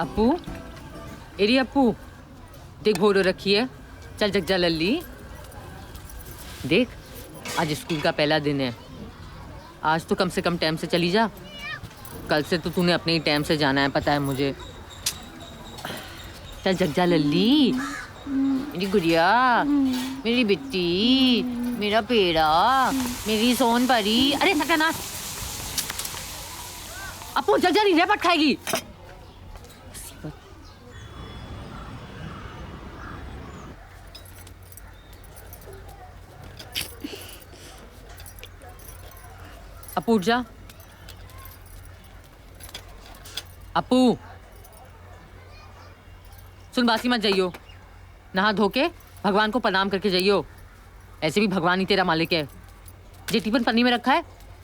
अपू, एरी अपू, देख भोरो रखी है। चल जग जा लल्ली। देख, आज स्कूल का पहला दिन है। आज तो कम से कम टाइम से चली जा। कल से तो तूने अपने ही टाइम से जाना है, पता है मुझे। चल जग जा लल्ली, मेरी गुड़िया, मेरी बिट्टी, मेरा पेड़ा, मेरी सोन परी। अरे सत्यानाश, अपू जग जा, नहीं रेपट खाएगी। अपू उठ जा। अपू सुन, बासी मत जाइयो। नहा धो के भगवान को प्रणाम करके जाइयो। ऐसे भी भगवान ही तेरा मालिक है। जे टिफिन पन्नी में रखा है,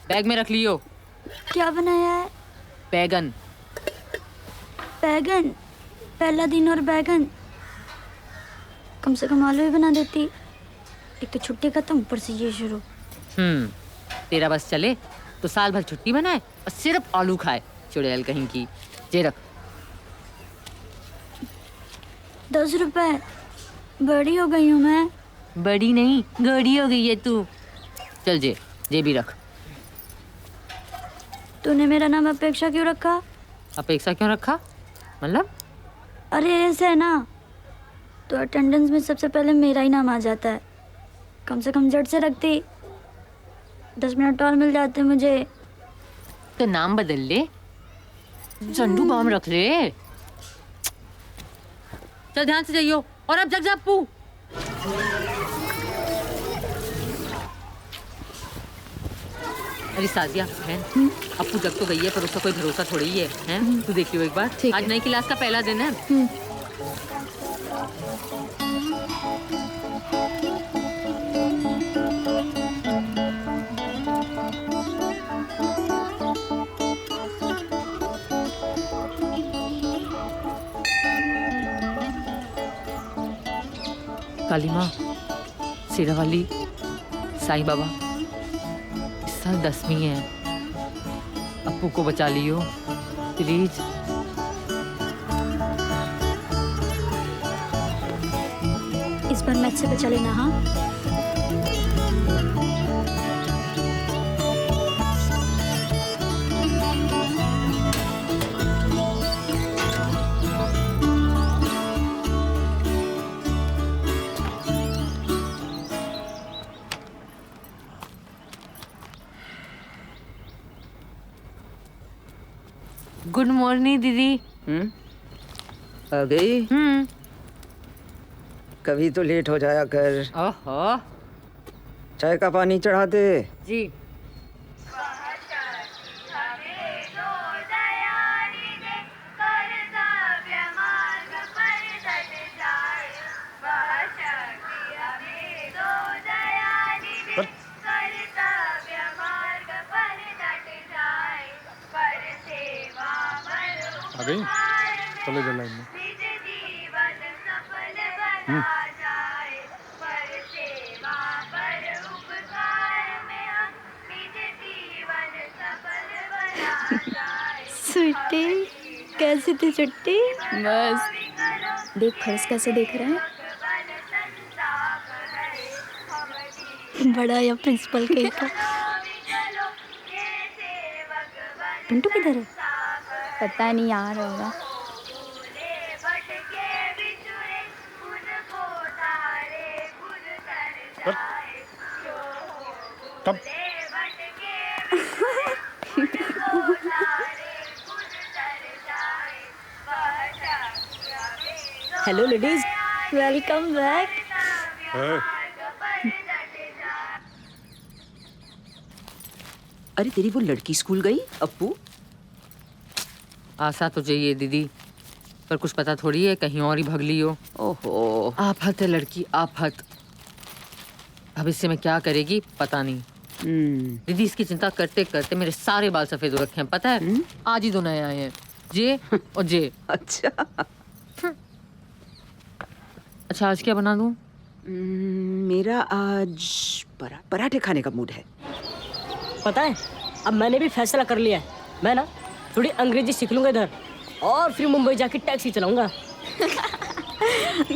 बैग में रख लियो। क्या बनाया है? बैगन। बैगन? पहला दिन और बैगन? कम से कम आलू ही बना देती। एक तो छुट्टी खत्म, ऊपर से ये शुरू। तेरा बस चले तो साल भर छुट्टी बनाए और सिर्फ आलू खाए। चुड़ैल कहीं की। जे रख। 10 रुपए? बड़ी हो गई हूँ मैं। बड़ी नहीं, गड़ी हो गई है तू। चल जे, जे भी रख। तूने मेरा नाम अपेक्षा क्यों रखा? अपेक्षा क्यों रखा मतलब? अरे ऐसे है ना, तो अटेंडेंस में सबसे पहले मेरा ही नाम आ जाता है। कम से कम झट से रखती, 10 मिनट और मिल जाते मुझे। तो नाम बदल ले, झंडू बम रख ले। चल ध्यान से जाइयो। और अब जग जा अपू। अरे साजिया बहन, अपू जग तो गई है पर उसका कोई भरोसा थोड़ी ही है, हैं? तू देख लियो एक बार। आज नई क्लास का पहला दिन है। काली माँ, सिरा वाली, साईं बाबा, इस साल 10वीं है। अपू को बचा लियो प्लीज। इस बार मैथ से बचा लेना। हाँ, गुड मॉर्निंग दीदी। आ गई? कभी तो लेट हो जाया कर। ओहो। चाय का पानी चढ़ा दे। जी। आ गई? चलो जा लाइन में। छुट्टी कैसी थी छुट्टी? बस देख फर्श कैसे देख रहे हैं। बड़ा या प्रिंसिपल के का। पिंटू किधर है? पता नहीं, आ रहा होगा। कब? Hello ladies, welcome back. अरे तेरी वो लड़की स्कूल गई अप्पू? आशा तो चाहिए दीदी, पर कुछ पता थोड़ी है, कहीं और ही भग ली हो। ओहो, आफत है लड़की, आफत। भविष्य में क्या करेगी पता नहीं। दीदी इसकी चिंता करते करते मेरे सारे बाल सफेद हो रखे हैं, पता है? आज ही 2 नए आए हैं, जे और जे। अच्छा। अच्छा आज क्या बना दूं? मेरा आज पराठे खाने का मूड है। पता है, अब मैंने भी फैसला कर लिया है। मैं ना थोड़ी अंग्रेजी सीख लूंगा इधर। और फिर मुंबई जाके टैक्सी चलाऊंगा।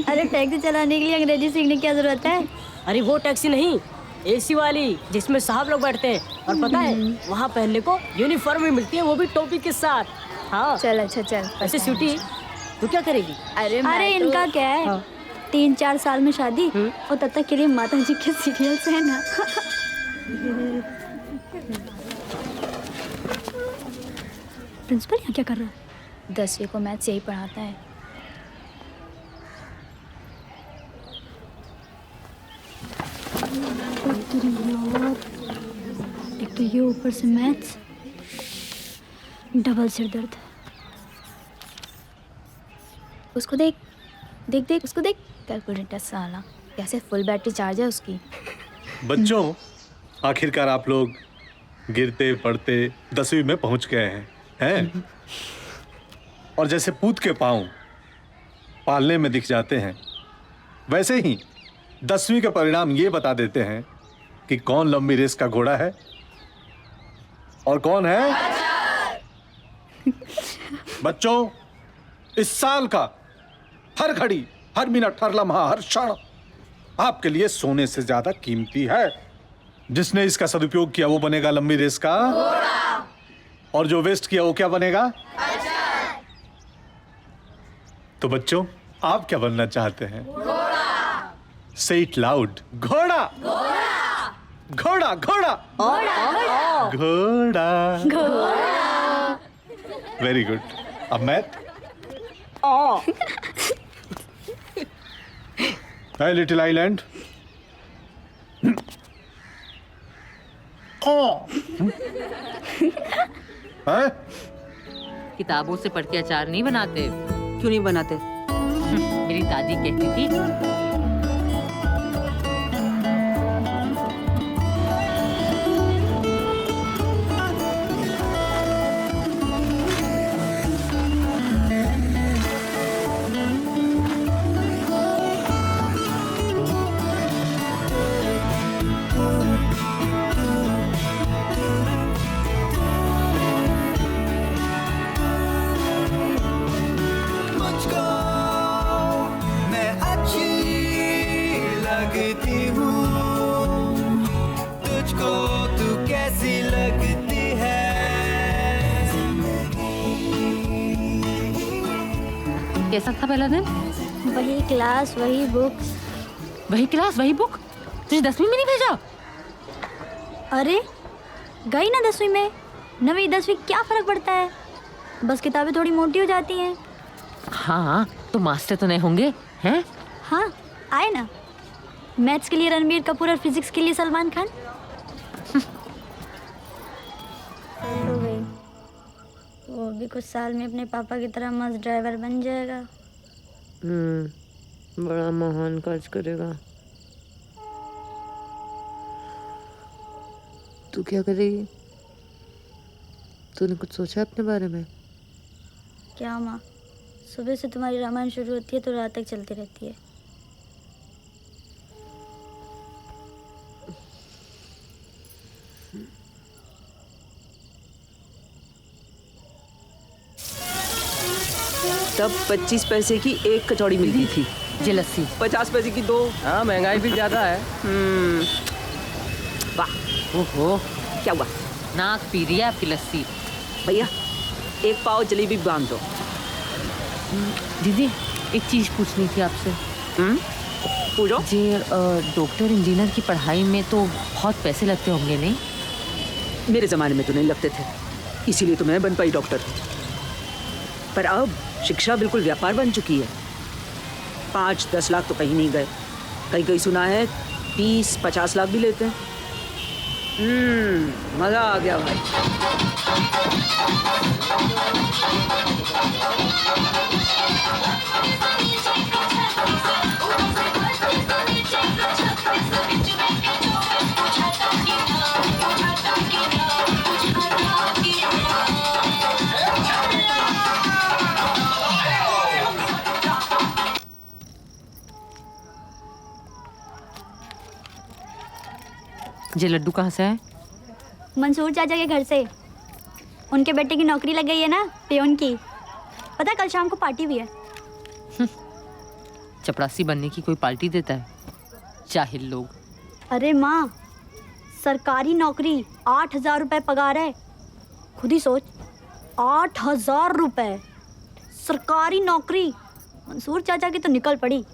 अरे टैक्सी चलाने के लिए अंग्रेजी सीखने की क्या जरूरत है? अरे वो टैक्सी नहीं, एसी वाली जिसमें साहब लोग बैठते हैं। और पता है वहाँ पहनने को यूनिफॉर्म भी मिलती है, वो भी टोपी के साथ। हाँ चल अच्छा चल। ऐसे स्वीटी तू क्या करेगी? अरे इनका क्या है, हाँ। 3-4 साल में शादी और तब तक के लिए माता जी के सीरियल्स है ना। प्रिंसिपल यहाँ क्या कर रहा है? 10वीं को मैथ्स यही पढ़ाता है। एक तो ये ऊपर से मैथ्स, डबल सिर दर्द। उसको देख देख देख उसको देख, कैलकुलेटर साला कैसे फुल बैटरी चार्ज है उसकी। बच्चों, आखिरकार आप लोग गिरते पड़ते 10वीं में पहुंच गए हैं? और जैसे पूत के पांव पालने में दिख जाते हैं, वैसे ही 10वीं के परिणाम ये बता देते हैं कि कौन लंबी रेस का घोड़ा है और कौन है। बच्चों, इस साल का हर घड़ी, हर मिनट, हर लम्हा, हर क्षण आपके लिए सोने से ज्यादा कीमती है। जिसने इसका सदुपयोग किया वो बनेगा लंबी रेस का घोड़ा, और जो वेस्ट किया वो क्या बनेगा? तो बच्चों, आप क्या बनना चाहते हैं? घोड़ा। से इट लाउड, घोड़ा घोड़ा घोड़ा घोड़ा घोड़ा। Very good. अब मैथ। Little island. किताबों से पढ़ के अचार नहीं बनाते। क्यों नहीं बनाते? मेरी दादी कहती थी। कैसा था पहला दिन? वही क्लास, वही बुक्स। वही क्लास, वही बुक? तुझे 10वीं में नहीं भेजा? अरे गई ना 10वीं में, 9वीं 10वीं क्या फर्क पड़ता है? बस किताबें थोड़ी मोटी हो जाती हैं। हाँ, तो मास्टर तो नहीं होंगे हैं? हाँ आए ना, मैथ्स के लिए रणबीर कपूर और फिजिक्स के लिए सलमान खान। तो गई, वो भी कुछ साल में अपने पापा की तरह मस्त ड्राइवर बन जाएगा। बड़ा महान कार्य करेगा। तू क्या करेगी? तूने कुछ सोचा अपने बारे में? क्या माँ, सुबह से तुम्हारी रामायण शुरू होती है तो रात तक चलती रहती है। तब 25 पैसे की एक कचौड़ी मिलती थी, ये लस्सी 50 पैसे की 2। हाँ महंगाई भी ज्यादा है। वाह। ओहो, क्या हुआ? नाक पी रही है आपकी लस्सी। भैया, एक पाव जलेबी बांध दो। दीदी, एक चीज पूछनी थी आपसे। पूछो। जी, डॉक्टर इंजीनियर की पढ़ाई में तो बहुत पैसे लगते होंगे नहीं? मेरे ज़माने में तो नहीं लगते थे, इसीलिए तो मैं बन पाई डॉक्टर। पर अब शिक्षा बिल्कुल व्यापार बन चुकी है। 5-10 लाख तो कहीं नहीं गए, कहीं सुना है 20-50 लाख भी लेते हैं। मज़ा आ गया भाई। ये लड्डू कहाँ से है? मंसूर चाचा के घर से। उनके बेटे की नौकरी लग गई है ना, पियोन की। पता है कल शाम को पार्टी भी है। चपरासी बनने की कोई पार्टी देता है? जाहिल लोग। अरे माँ, सरकारी नौकरी 8,000 रुपए पगार है। खुद ही सोच, 8,000 रुपए सरकारी नौकरी। मंसूर चाचा की तो निकल पड़ी।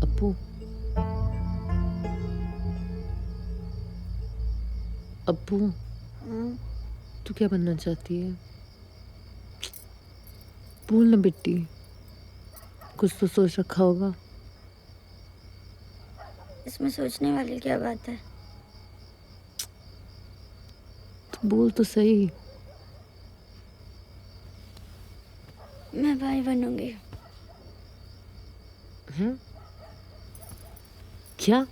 अप्पू, अप्पू, तू क्या बनना चाहती है? बोल ना बेटी, कुछ तो सोच रखा होगा। इसमें सोचने वाली क्या बात है? तो बोल तो सही। मैं भाई बनूंगी। क्या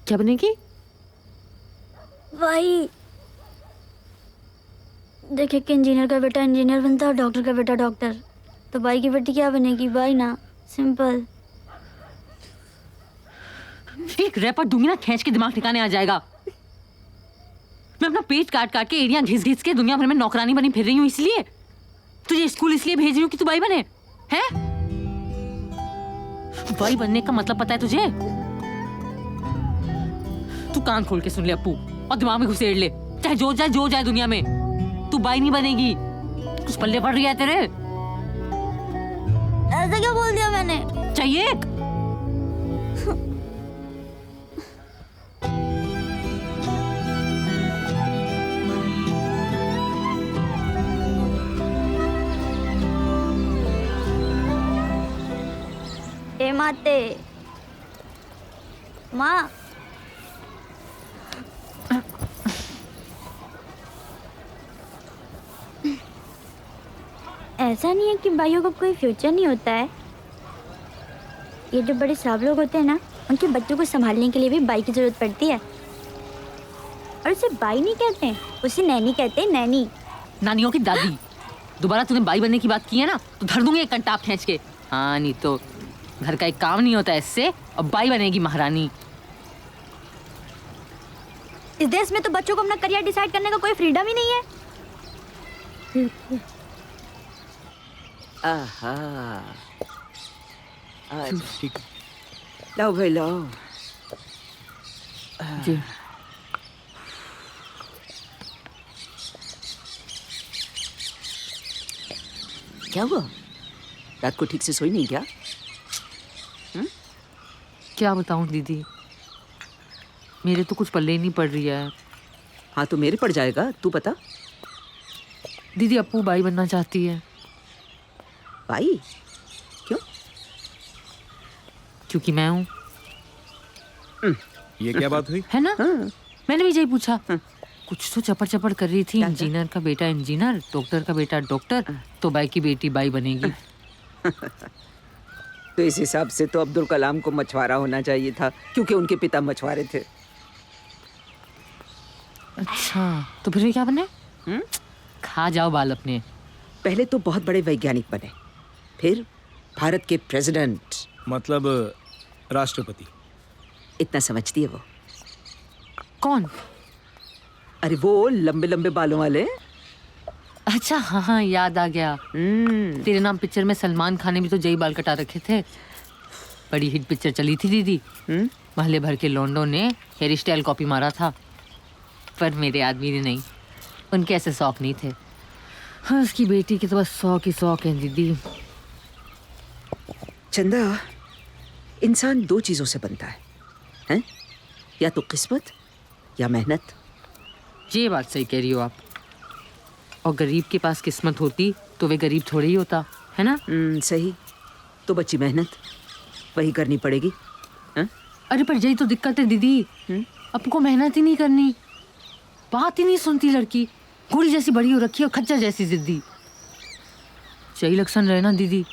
क्या बनेगी? भाई देखे कि इंजीनियर का बेटा इंजीनियर बनता है और डॉक्टर का बेटा डॉक्टर, तो भाई की बेटी क्या बनेगी? भाई ना, सिंपल। एक रैपर दूंगी ना, खींच के दिमाग ठिकाने आ जाएगा। मैं अपना पेट काट काट के एरिया घिस घिस के दुनिया भर में नौकरानी बनी फिर रही हूँ। इसलिए तुझे स्कूल इसलिए भेज रही हूँ कि तू भाई बने? हैं? भाई बनने का मतलब पता है तुझे? तू कान खोल के सुन ले अप्पू, और दिमाग में घुसेड़ ले, चाहे जो जाए दुनिया में, तू भाई नहीं बनेगी। कुछ पल्ले पड़ रही है तेरे? ऐसा क्या बोल दिया मैंने? चाहिए एक? ए माते माँ, ऐसा नहीं है कि भाइयों का कोई फ्यूचर नहीं होता है। ये जो बड़े साहब लोग होते हैं ना, उनके बच्चों को संभालने के लिए भी बाई की जरूरत पड़ती है। और उसे बाई नहीं कहते, उसे नैनी कहते हैं, नैनी। नानियों की दादी। दोबारा तूने बाई बनने की बात की है ना, तो धर दूंगी एक कंटाप खींच के। हाँ, नहीं तो घर का एक काम नहीं होता इससे, और बाई बनेगी महारानी। इस देश में तो बच्चों को अपना करियर डिसाइड करने का कोई फ्रीडम ही नहीं है। आहा, लाओ भाई लाओ। जी। क्या हुआ? रात को ठीक से सोई नहीं क्या? क्या बताऊं दीदी, मेरे तो कुछ पल्ले ही नहीं पड़ रही है। हाँ तो मेरे पड़ जाएगा, तू बता। दीदी अप्पू बाई बनना चाहती है। भाई क्यों? क्योंकि मैं हूँ। ये क्या बात हुई? है ना? मैंने भी यही पूछा। कुछ तो चपड़ चपड़ कर रही थी। इंजीनियर का बेटा इंजीनियर, डॉक्टर का बेटा डॉक्टर, तो बाई की बेटी बाई बनेगी। तो इस हिसाब से तो अब्दुल कलाम को मछुआरा होना चाहिए था, क्योंकि उनके पिता मछुआरे थे। अच्छा, तो फिर क्या बने? खा जाओ बाल अपने। पहले तो बहुत बड़े वैज्ञानिक बने, फिर भारत के प्रेसिडेंट, मतलब राष्ट्रपति। इतना समझती है वो? कौन? अरे वो लंबे लंबे बालों वाले। अच्छा हाँ हाँ, याद आ गया। तेरे नाम पिक्चर में सलमान खान ने भी तो जय बाल कटा रखे थे। बड़ी हिट पिक्चर चली थी दीदी। महल्ले भर के लौंडों ने हेयर स्टाइल कॉपी मारा था, पर मेरे आदमी ने नहीं। उनके ऐसे शौक नहीं थे। हाँ, उसकी बेटी के तो बस शौक ही शौक है दीदी। चंदा, इंसान दो चीजों से बनता है, हैं? या तो किस्मत या मेहनत। ये बात सही कह रही हो आप। और गरीब के पास किस्मत होती तो वे गरीब थोड़ी ही होता, है ना? सही। तो बच्ची मेहनत, वही करनी पड़ेगी। हैं? अरे पर यही तो दिक्कत है दीदी, आपको मेहनत ही नहीं करनी, बात ही नहीं सुनती लड़की। घोड़ी जैसी बड़ी हो रखी है और खच्चर जैसी जिद्दी। सही लक्षण रहे ना दीदी,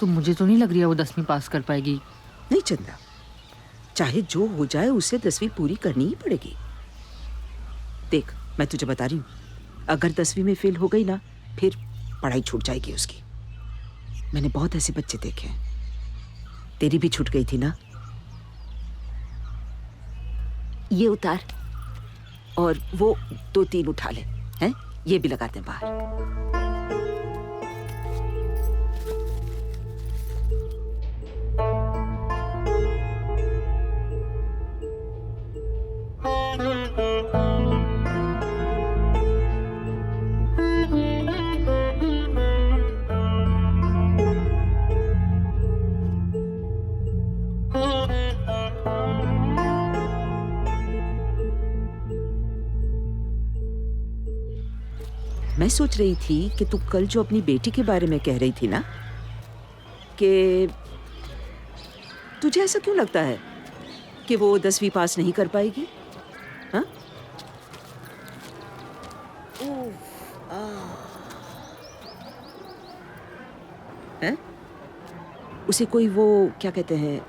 तो मुझे तो नहीं लग रही है वो 10वीं पास कर पाएगी। नहीं चंदा, चाहे जो हो जाए उसे 10वीं पूरी करनी ही पड़ेगी। देख, मैं तुझे बता रही हूँ, अगर 10वीं में फेल हो गई ना, फिर पढ़ाई छूट जाएगी उसकी। मैंने बहुत ऐसे बच्चे देखे हैं। तेरी भी छूट गई थी ना। ये उतार और वो 2-3 उठा ले, हैं? ये भी लगाते हैं बाहर। मैं सोच रही थी कि तू कल जो अपनी बेटी के बारे में कह रही थी ना, कि तुझे ऐसा क्यों लगता है कि वो 10वीं पास नहीं कर पाएगी? हाँ? हैं? उसे कोई वो क्या कहते हैं,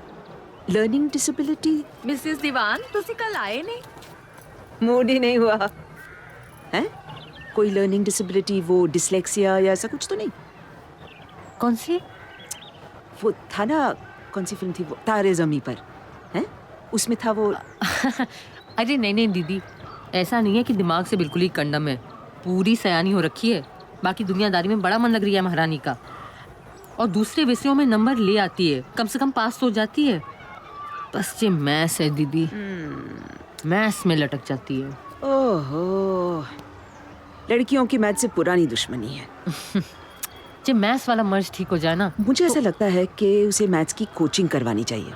लर्निंग डिसेबिलिटी? मिसेस दीवान, तुसी कल आए नहीं? मूड ही नहीं हुआ है। कोई लर्निंग डिसेबिलिटी, वो डिसलेक्सिया या ऐसा कुछ तो नहीं? कौन सी? वो था ना, कौन सी फिल्म थी वो, तारे ज़मीं पर, हैं? उसमें था वो। अरे नहीं दीदी, ऐसा नहीं है कि दिमाग से बिल्कुल ही कंडम है। पूरी सयानी हो रखी है। बाकी दुनियादारी में बड़ा मन लग रही है महारानी का, और दूसरे विषयों में नंबर ले आती है, कम से कम पास तो हो जाती है। बस ये मैथ्स है दीदी, मैथ्स में लटक जाती है। ओहो, लड़कियों की मैथ से पुरानी दुश्मनी है। जब मैथ्स वाला मर्ज ठीक हो जाए ना, मुझे ऐसा लगता है कि उसे मैथ्स की कोचिंग करवानी चाहिए।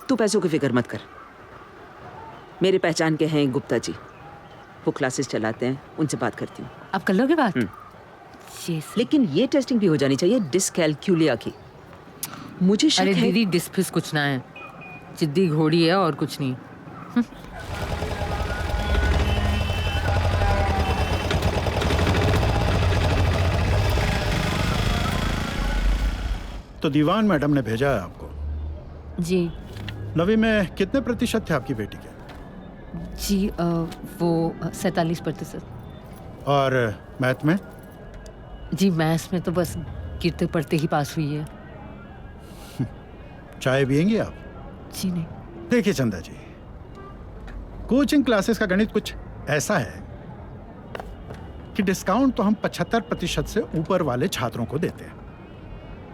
तू पैसों की फिक्र मत कर। मेरे पहचान के हैं गुप्ता जी, वो क्लासेस चलाते हैं, उनसे बात करती हूँ। आप कर लोगे बात? लेकिन ये टेस्टिंग भी हो जानी चाहिए डिसकैल्कुलिया की। मुझे शक अरे है। दीदी, डिस्फिस कुछ ना है, जिद्दी घोड़ी है और कुछ नहीं। तो दीवान मैडम ने भेजा है आपको। जी 9वीं में कितने प्रतिशत थे आपकी बेटी के? जी वो 47%। और मैथ में? जी मैथ्स में तो बस गिरते पढ़ते ही पास हुई है। चाय पियेंगे आप? जी नहीं। देखिए चंदा जी, कोचिंग क्लासेस का गणित कुछ ऐसा है कि डिस्काउंट तो हम 75% से ऊपर वाले छात्रों को देते हैं।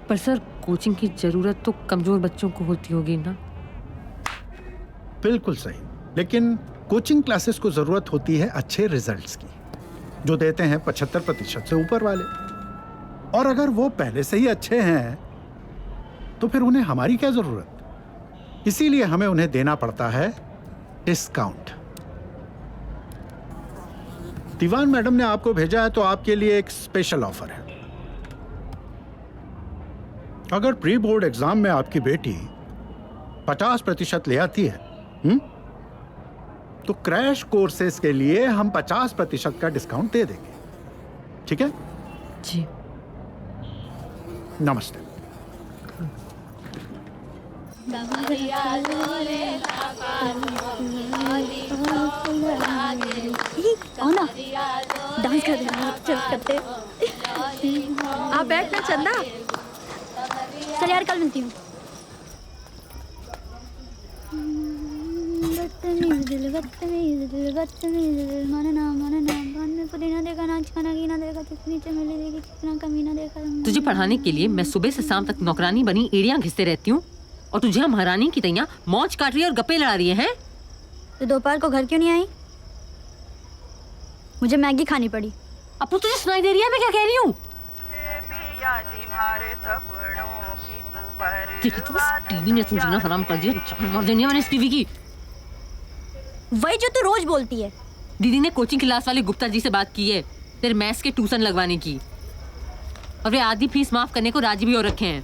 पर सर, कोचिंग की जरूरत तो कमजोर बच्चों को होती होगी ना? बिल्कुल सही, लेकिन कोचिंग क्लासेस को जरूरत होती है अच्छे रिजल्ट्स की, जो देते हैं 75% से ऊपर वाले। और अगर वो पहले से ही अच्छे हैं तो फिर उन्हें हमारी क्या जरूरत? इसीलिए हमें उन्हें देना पड़ता है डिस्काउंट। दीवान मैडम ने आपको भेजा है तो आपके लिए एक स्पेशल ऑफर है। अगर प्री बोर्ड एग्जाम में आपकी बेटी 50% ले आती है, तो क्रैश कोर्सेज के लिए हम 50% का डिस्काउंट दे देंगे। ठीक है जी। नमस्ते। आओ ना, डांस कर रहे हैं, चल करते। आप बैठ ना चंदा। चल यार, कल मिलती हूँ। तुझे पढ़ाने के लिए मैं सुबह से शाम तक नौकरानी बनी एड़ियां घिसते रहती हूँ, और तुझे हम महारानी की तैयां मौज काट रही है और गप्पे लड़ा रही है। तो दोपहर को घर क्यों नहीं आई? मुझे मैगी खानी पड़ी। अब तो तुझे सुनाई दे रही है मैं क्या कह रही हूँ? टीवी ने तुम जीना हराम कर दिया। जान मार देनी है मैंने इस टीवी की। वही जो तू रोज बोलती है। दीदी ने कोचिंग क्लास वाले गुप्ता जी से बात की है तेरे मैथ्स के ट्यूशन लगवाने की, और वे आधी फीस माफ करने को राजी भी हो रखे हैं।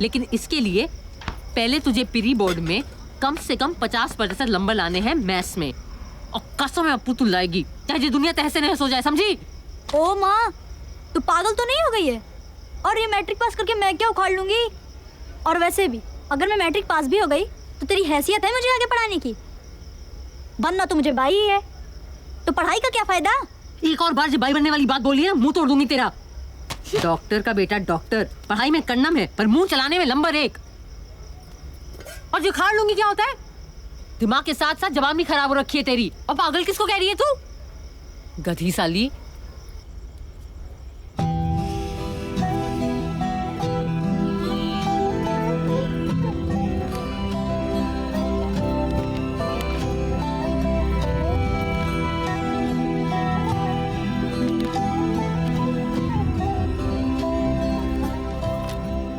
लेकिन इसके लिए पहले तुझे प्री बोर्ड में कम से कम 50% नंबर लाने हैं मैथ्स में, और कसम है अप्पू तू लाएगी, चाहे ये दुनिया तहस नहस हो जाए, समझी? ओ माँ, तू पागल तो नहीं हो गई है? और ये मैट्रिक पास करके मैं क्या उखाड़ लूंगी? और वैसे भी अगर मैं मैट्रिक पास भी हो गई तो तेरी हैसियत है मुझे आगे पढ़ाने की? बनना तो मुझे बाई ही है, तो पढ़ाई का क्या फायदा? एक और बार जब भाई बनने वाली बात बोली है मुंह तोड़ दूंगी तेरा। डॉक्टर का बेटा डॉक्टर, पढ़ाई में कन्नम है पर मुंह चलाने में नंबर 1। और जो खाड़ लूंगी क्या होता है? दिमाग के साथ साथ जबान भी खराब हो रखी है तेरी। और पागल किसको कह रही है तू? गधी साली।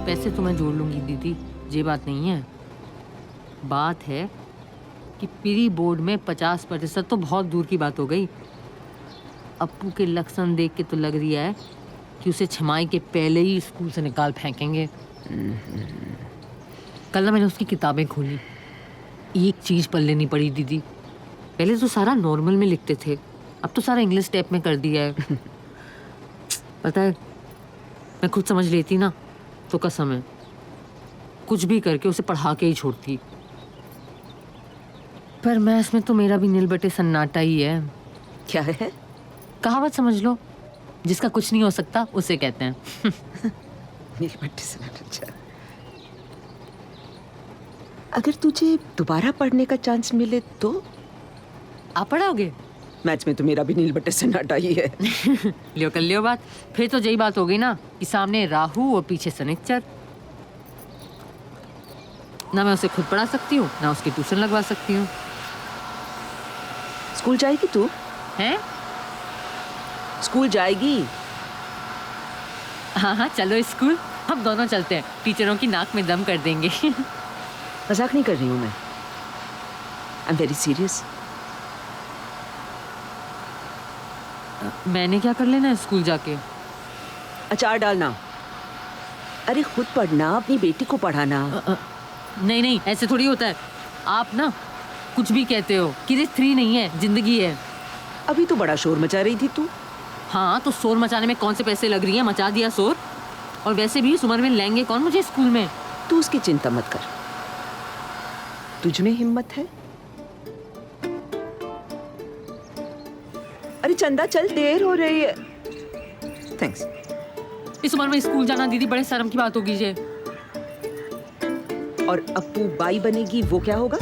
पैसे तो मैं जोड़ लूंगी दीदी, ये बात नहीं है। बात है कि प्री बोर्ड में 50% तो बहुत दूर की बात हो गई। अप्पू के लक्षण देख के तो लग रही है कि उसे छमाई के पहले ही स्कूल से निकाल फेंकेंगे। कल ना मैंने उसकी किताबें खोली, एक चीज पढ़ लेनी पड़ी दीदी। पहले तो सारा नॉर्मल में लिखते थे, अब तो सारा इंग्लिश टाइप में कर दिया है। पता है, मैं खुद समझ लेती ना तो कसम है कुछ भी करके उसे पढ़ा के ही छोड़ती। पर मैथ्स में तो मेरा भी नील बटे सन्नाटा ही है। क्या है? कहावत समझ लो, जिसका कुछ नहीं हो सकता उसे कहते हैं। मेरी बट्टी से अच्छा। अगर तुझे दोबारा पढ़ने का चांस मिले तो? आप पढ़ोगे? मैच में तो मेरा भी नील बट्टे सन्नाटा ही है। लियो कर लियो बात। फिर तो यही बात हो गई ना कि सामने राहु और पीछे शनिचर। ना मैं उसे खुद पढ़ा सकती हूँ ना उसकी ट्यूशन लगवा सकती हूँ। स्कूल जाएगी तू? हैं? स्कूल जाएगी? हाँ हाँ चलो स्कूल, हम दोनों चलते हैं, टीचरों की नाक में दम कर देंगे। मजाक नहीं कर रही हूँ मैं, आई एम वेरी सीरियस। मैंने क्या कर लेना है स्कूल जाके? अचार डालना। अरे खुद पढ़ना, अपनी बेटी को पढ़ाना। नहीं नहीं, ऐसे थोड़ी होता है। आप ना कुछ भी कहते हो, कि 3 नहीं है, जिंदगी है। अभी तो बड़ा शोर मचा रही थी तू। हाँ तो शोर मचाने में कौन से पैसे लग रही हैं? मचा दिया शोर। और वैसे भी इस उम्र में लेंगे कौन मुझे स्कूल में? तू उसकी चिंता मत कर, तुझ में हिम्मत है। अरे चंदा चल, देर हो रही है। थैंक्स। इस उम्र में स्कूल जाना दीदी बड़े शर्म की बात होगी। जे और अप्पू बाई बनेगी वो क्या होगा?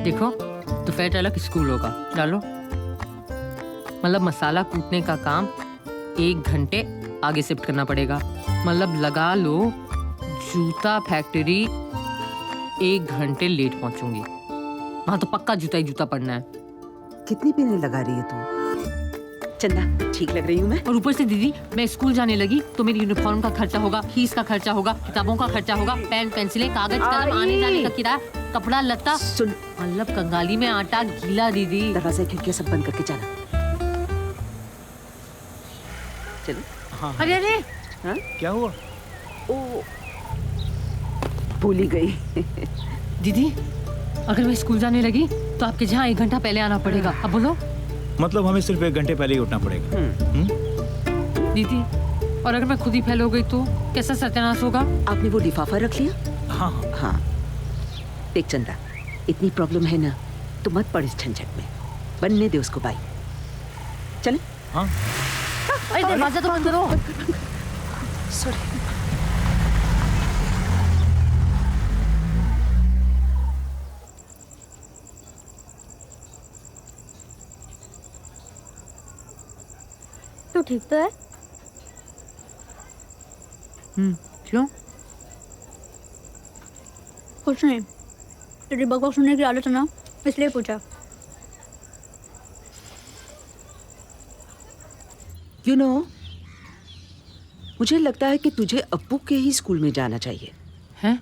देखो तो फैट अलग स्कूल होगा, डालो। मतलब मसाला कूटने का काम 1 घंटे आगे शिफ्ट करना पड़ेगा। मतलब लगा लो जूता फैक्ट्री 1 घंटे लेट पहुंचूंगी। वहां तो पक्का जूता ही जूता पड़ना है। कितनी पीने लगा रही है तू? चंदा ठीक लग रही हूँ मैं? और ऊपर से दीदी मैं स्कूल जाने लगी तो मेरी यूनिफॉर्म का खर्चा होगा, फीस का खर्चा होगा, किताबों का खर्चा होगा, पेन पेंसिलें कागज कलम, आने जाने का किराया, कपड़ा लत्ता। सुन, मतलब कंगाली में आटा गीला दीदी। दरवाजा खिड़कियां सब बंद करके जाना। चलो। हाँ अरे अरे हाँ? क्या हुआ? ओ भूल ही गई। दीदी अगर मैं स्कूल जाने लगी तो आपके जहाँ 1 घंटा पहले आना पड़ेगा। अब बोलो। मतलब हमें सिर्फ 1 घंटे पहले ही उठना पड़ेगा। दीदी और अगर मैं खुद ही फेल हो गई तो कैसा सत्यानाश होगा? आपने वो लिफाफा रख लिया? हाँ हाँ। देख चंदा, इतनी प्रॉब्लम है ना तो मत पड़ इस झंझट में, बनने दे उसको बाई। चले? हाँ। अरे दरवाजा तो बंद करो। सॉरी। तो ठीक तो है। क्यों? कुछ नहीं, तेरी बकवास सुनने की आदत है ना, इसलिए पूछा। You know, मुझे लगता है कि तुझे अप्पू के ही स्कूल में जाना चाहिए। हैं?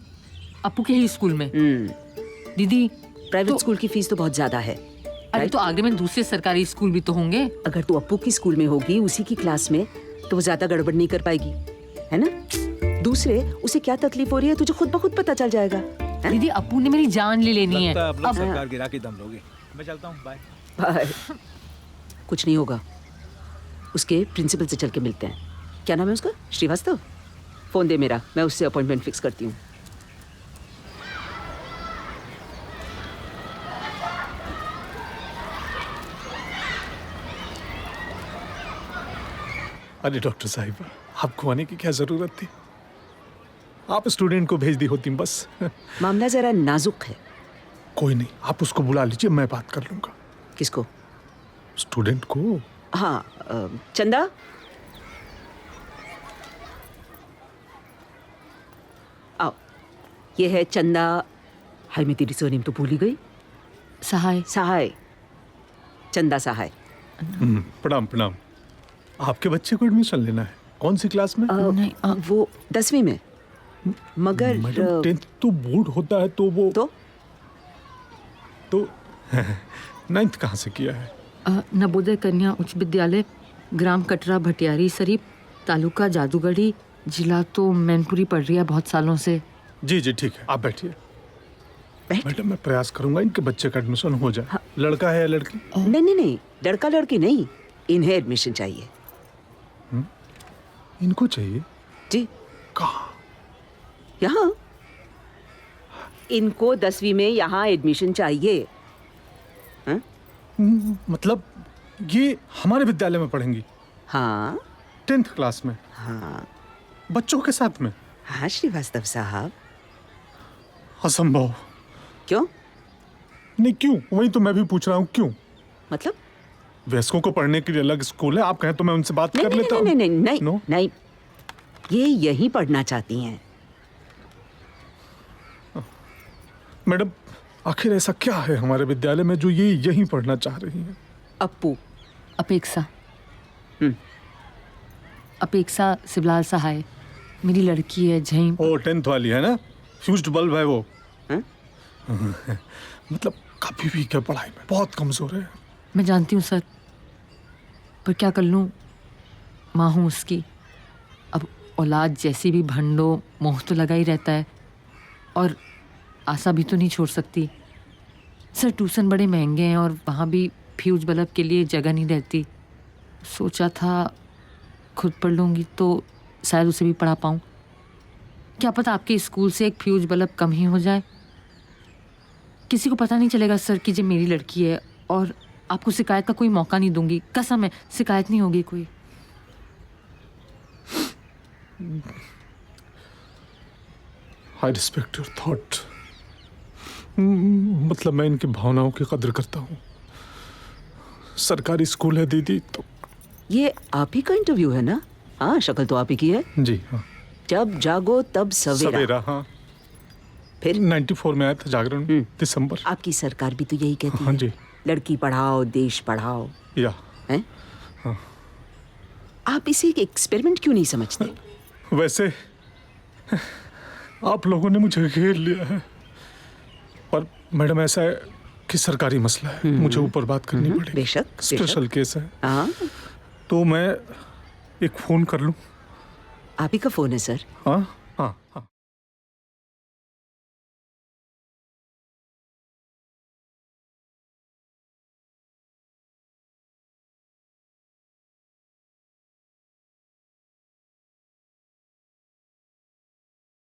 अप्पू के ही स्कूल में? दीदी प्राइवेट स्कूल की फीस तो बहुत ज्यादा है। अरे तो आगे में दूसरे सरकारी स्कूल भी तो होंगे। अगर तू अप्पू की स्कूल में होगी, उसी की क्लास में, तो वो ज्यादा गड़बड़ नहीं कर पाएगी, है ना? दूसरे उसे क्या तकलीफ हो रही है तुझे खुद ब खुद पता चल जाएगा। दीदी अप्पू ने मेरी जान ले लेनी है। अब लोग सरकार गिरा के दम लोगे। मैं चलता हूँ, बाय। बाय। कुछ नहीं होगा, उसके प्रिंसिपल से चल के मिलते हैं। क्या नाम है उसका? श्रीवास्तव। फोन दे मेरा, मैं उससे अपॉइंटमेंट फिक्स करती हूँ। अरे डॉक्टर साहिबा, आपको आने की क्या जरूरत थी? आप स्टूडेंट को भेज दी होती बस। मामला जरा नाजुक है। कोई नहीं, आप उसको बुला लीजिए, मैं बात कर लूंगा। किसको? स्टूडेंट को। हाँ, चंदा। आओ, ये है चंदा। हाय, मैं तेरी सरनेम तो भूल ही गई। सहाय। सहाय, चंदा सहाय। प्रणाम प्रणाम। आपके बच्चे को एडमिशन लेना है, कौन सी क्लास में? नहीं, वो 10वीं में। मगर मैडम 10th तो बोर्ड होता है, तो वो तो 9th कहाँ से किया है? नवोदय कन्या उच्च विद्यालय, ग्राम कटरा भटियारी शरीफ, तालुका जादूगढ़ी, जिला तो मैनपुरी पढ़ रही है बहुत सालों से। जी जी ठीक है, आप बैठिए। मैडम मैं प्रयास करूंगा इनके बच्चे का एडमिशन हो जाए। हाँ। लड़का है या लड़की? नहीं नहीं नहीं, लड़का लड़की नहीं, इन्हें एडमिशन चाहिए। इनको चाहिए? जी। कहाँ? यहाँ। इनको 10वीं में यहाँ एडमिशन चाहिए। मतलब ये हमारे विद्यालय में पढ़ेंगी? हाँ। 10th क्लास में? हाँ। बच्चों के साथ में? हाँ श्रीवास्तव साहब। असंभव। क्यों? नहीं क्यों, वही तो मैं भी पूछ रहा हूँ, क्यों? मतलब? वयस्कों को पढ़ने के लिए अलग स्कूल है, आप कहें तो मैं उनसे बात कर लेता हूँ। नहीं नहीं नहीं नो? नहीं, ये यहीं पढ़ना चाहती हैं। मैडम आखिर ऐसा क्या है हमारे विद्यालय में जो ये यहीं पढ़ना चाह रही हैं? अप्पू। अपेक्षा। अपेक्षा शिवलाल सहाय, मेरी लड़की है जहीं। ओ 10th वाली है ना, फ्यूज्ड बल्ब है वो। मतलब कभी भी क्या पढ़ाई में बहुत कमजोर है। मैं जानती हूँ सर, पर क्या कर लूँ, माँ हूँ उसकी। अब औलाद जैसी भी भंडो, मोह तो लगा ही रहता है, और आशा भी तो नहीं छोड़ सकती। सर ट्यूशन बड़े महंगे हैं और वहाँ भी फ्यूज बल्ब के लिए जगह नहीं रहती। सोचा था खुद पढ़ लूँगी तो शायद उसे भी पढ़ा पाऊँ। क्या पता आपके स्कूल से एक फ्यूज बल्ब कम ही हो जाए। किसी को पता नहीं चलेगा सर कि ये मेरी लड़की है, और आपको शिकायत का कोई मौका नहीं दूंगी, कसम है शिकायत नहीं होगी कोई। I respect your thought. मतलब मैं इनकी भावनाओं की कदर करता हूँ। सरकारी स्कूल है दीदी तो। ये आप ही का इंटरव्यू है ना? हाँ, शक्ल तो आप ही की है। जी हाँ। जब जागो तब सवेरा। हाँ। फिर 94 में आया था जागरण, दिसंबर। आपकी सरकार भी तो यही कहती हाँ है। जी। लड़की पढ़ाओ देश पढ़ाओ। या हैं? हाँ। आप इसे एक एक्सपेरिमेंट क्यों नहीं समझते? वैसे आप लोगों ने मुझे घेर लिया है, पर मैडम ऐसा है कि सरकारी मसला है, मुझे ऊपर बात करनी पड़ेगी। बेशक, स्पेशल केस है। हाँ। तो मैं एक फोन कर लूं? आप ही का फोन है सर। हाँ हाँ हाँ।